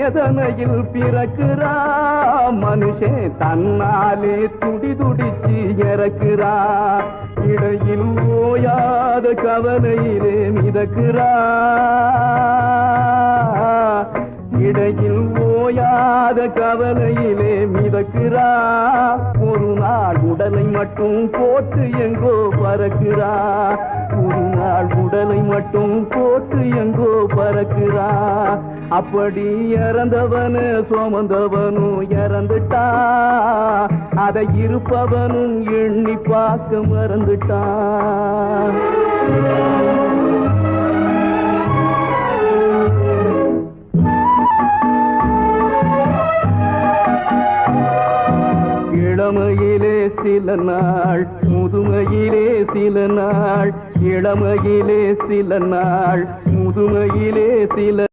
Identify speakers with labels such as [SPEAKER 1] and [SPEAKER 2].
[SPEAKER 1] வேதனையில் பிறக்கிறா மனுஷன் தன்னாலே துடி துடிச்சு இறக்கிறா இடையில் ஓயாத கவலையிலே மிதக்கிறா இடையில் ஓயாத கவலையிலே மிதக்கிறா ஒரு நாள் உடலை மட்டும் போட்டு எங்கோ பறக்கிறா ஒரு நாள் உடலை மட்டும் போட்டு எங்கோ பறக்கிறா அப்படி இறந்தவனு சுமந்தவனும் இறந்துட்டா அதை இருப்பவனும் எண்ணி பார்க்க மறந்துட்டா இளமையிலே சில நாள் முதுமையிலே சில நாள் இளமையிலே சில நாள் முதுமையிலே சில